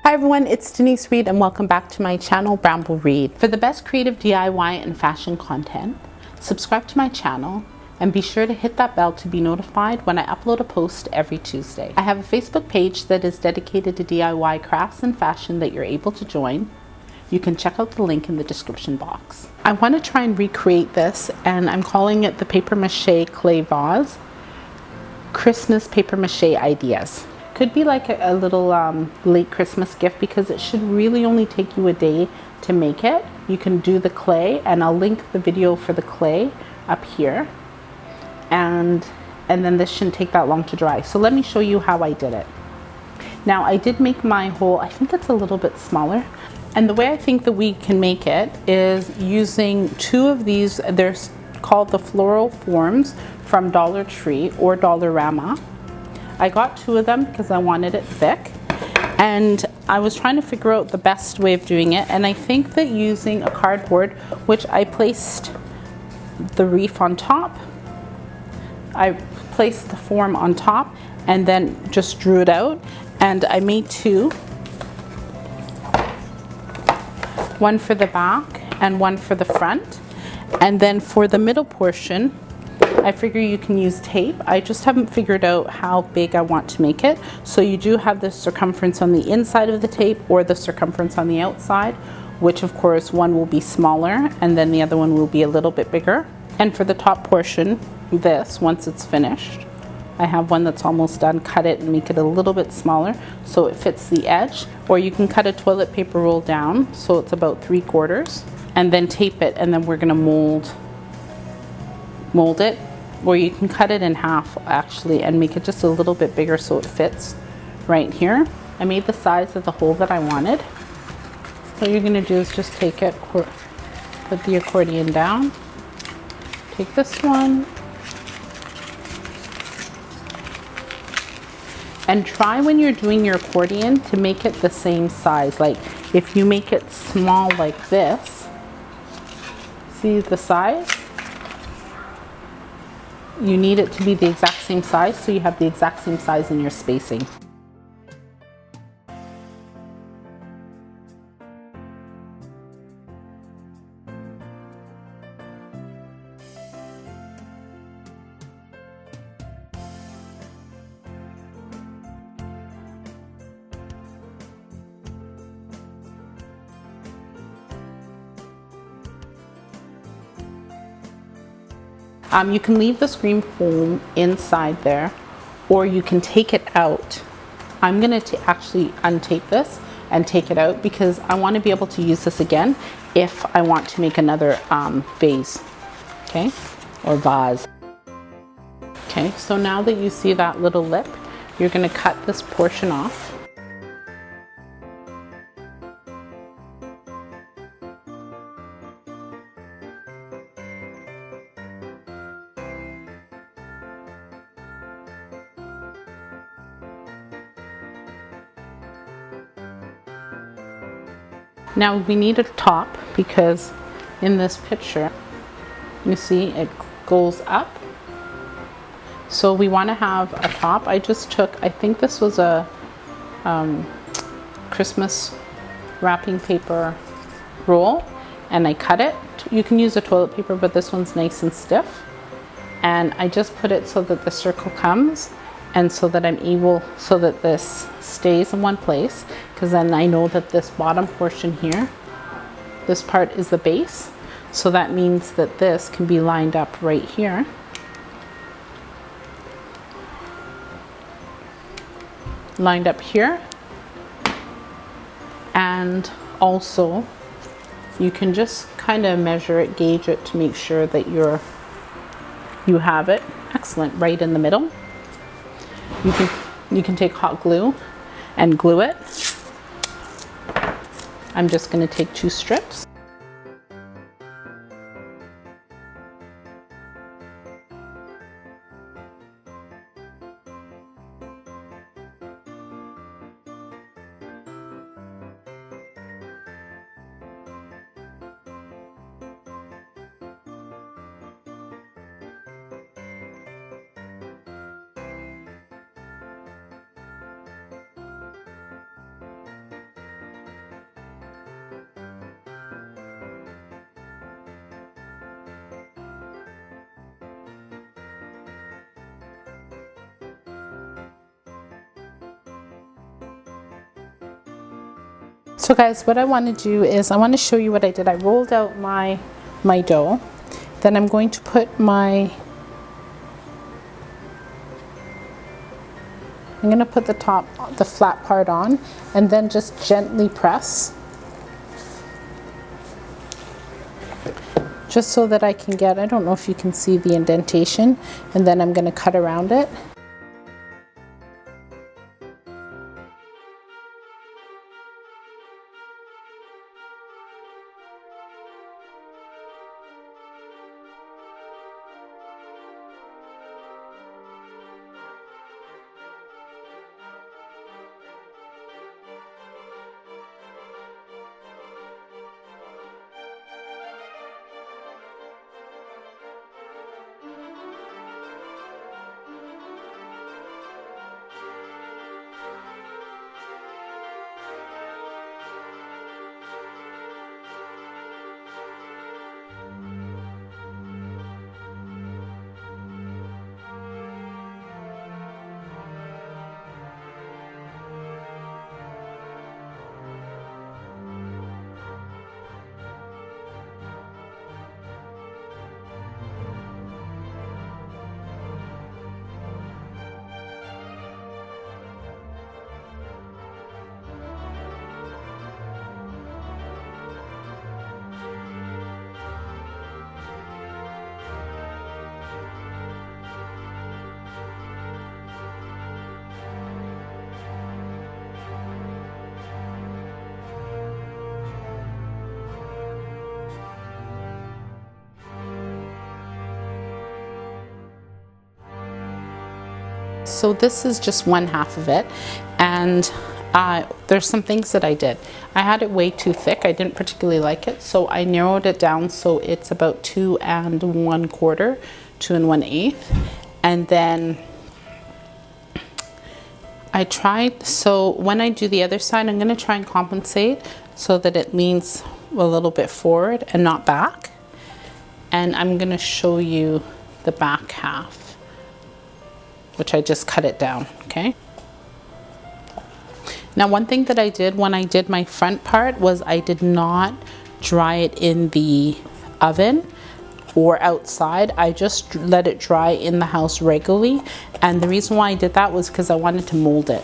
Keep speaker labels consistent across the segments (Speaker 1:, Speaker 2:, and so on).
Speaker 1: Hi everyone, it's Denise Reed and welcome back to my channel, Bramble Reed. For the best creative DIY and fashion content, subscribe to my channel and be sure to hit that bell to be notified when I upload a post every Tuesday. I have a Facebook page that is dedicated to DIY crafts and fashion that you're able to join. You can check out the link in the description box. I want to try and recreate this, and I'm calling it the Paper Mache Clay Vase Christmas Paper Mache Ideas. Could be like a little late Christmas gift because it should really only take you a day to make it. You can do the clay, and I'll link the video for the clay up here. And then this shouldn't take that long to dry. So let me show you how I did it. Now I did make my hole, I think it's a little bit smaller. And the way I think that we can make it is using two of these. They're called the Floral Forms from Dollar Tree or Dollarama. I got two of them because I wanted it thick, and I was trying to figure out the best way of doing it, and I think that using a cardboard, which I placed the wreath on top, I placed the form on top and then just drew it out, and I made two, one for the back and one for the front. And then for the middle portion, I figure you can use tape. I just haven't figured out how big I want to make it. So you do have the circumference on the inside of the tape or the circumference on the outside, which of course one will be smaller and then the other one will be a little bit bigger. And for the top portion, this, once it's finished, I have one that's almost done. Cut it and make it a little bit smaller so it fits the edge. Or you can cut a toilet paper roll down so it's about 3/4 and then tape it, and then we're gonna mold it. Or you can cut it in half actually and make it just a little bit bigger so it fits right here. I made the size of the hole that I wanted. What you're gonna do is just take it, put the accordion down, take this one, and try when you're doing your accordion to make it the same size. Like if you make it small like this, see the size? You need it to be the exact same size so you have the exact same size in your spacing. You can leave the screen foam inside there, or you can take it out. I'm going to actually untape this and take it out because I want to be able to use this again if I want to make another vase, okay, or vase. Okay, so now that you see that little lip, you're going to cut this portion off. Now we need a top because in this picture, you see it goes up. So we want to have a top. I just took, I think this was a Christmas wrapping paper roll, and I cut it. You can use a toilet paper, but this one's nice and stiff. And I just put it so that the circle comes, and so that I'm able, so that this stays in one place, because then I know that this bottom portion here, this part is the base. So that means that this can be lined up right here. Lined up here. And also you can just kind of measure it, gauge it to make sure that you have it, excellent, right in the middle. You can take hot glue and glue it. I'm just going to take 2 strips. So guys, what I want to do is I want to show you what I did. I rolled out my dough. Then I'm going to put I'm going to put the flat part on, and then just gently press. Just so that I can get, I don't know if you can see the indentation, and then I'm going to cut around it. So this is just one half of it, and there's some things that I did. I had it way too thick. I didn't particularly like it, so I narrowed it down so it's about 2 1/4, 2 1/8, and then I tried, so when I do the other side, I'm going to try and compensate so that it leans a little bit forward and not back. And I'm going to show you the back half, which I just cut it down, okay? Now, one thing that I did when I did my front part was I did not dry it in the oven or outside. I just let it dry in the house regularly. And the reason why I did that was because I wanted to mold it.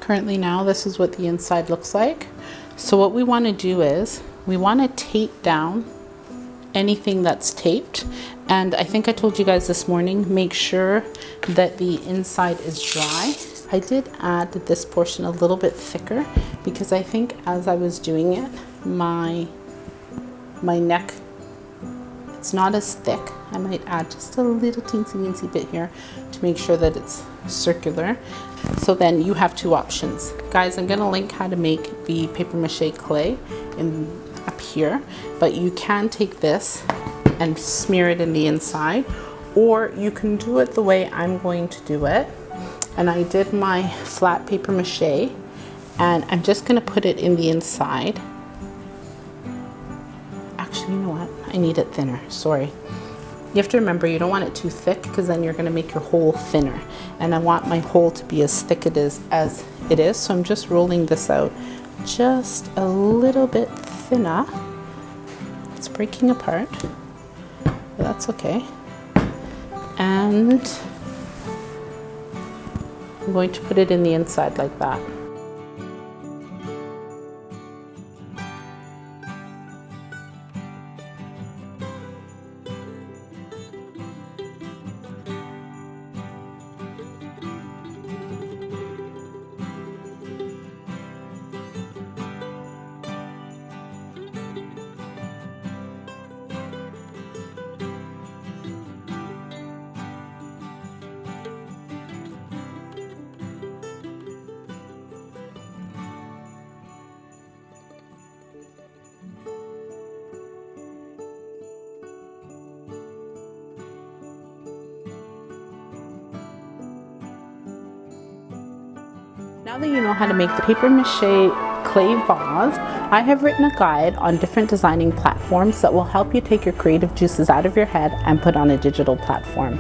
Speaker 1: Currently now, this is what the inside looks like. So what we want to do is we want to tape down anything that's taped. And I think I told you guys this morning, make sure that the inside is dry. I did add this portion a little bit thicker because I think as I was doing it, my neck, it's not as thick. I might add just a little teensy bit here to make sure that it's circular. So then you have two options. Guys, I'm gonna link how to make the paper mache clay up here, but you can take this and smear it in the inside, or you can do it the way I'm going to do it. And I did my flat paper mache, and I'm just gonna put it in the inside. Actually, you know what? I need it thinner, sorry. You have to remember, you don't want it too thick because then you're gonna make your hole thinner. And I want my hole to be as thick as it is. So I'm just rolling this out just a little bit thinner. It's breaking apart, but that's okay. And I'm going to put it in the inside like that. Now that you know how to make the paper mache clay vase, I have written a guide on different designing platforms that will help you take your creative juices out of your head and put on a digital platform.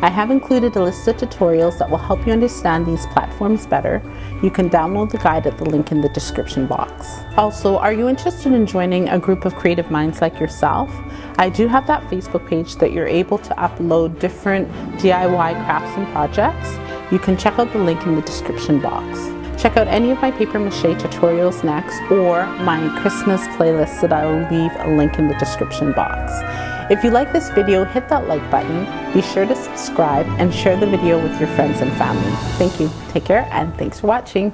Speaker 1: I have included a list of tutorials that will help you understand these platforms better. You can download the guide at the link in the description box. Also, are you interested in joining a group of creative minds like yourself? I do have that Facebook page that you're able to upload different DIY crafts and projects. You can check out the link in the description box. Check out any of my paper mache tutorials next, or my Christmas playlist that I will leave a link in the description box. If you like this video, hit that like button, be sure to subscribe and share the video with your friends and family. Thank you, take care, and thanks for watching.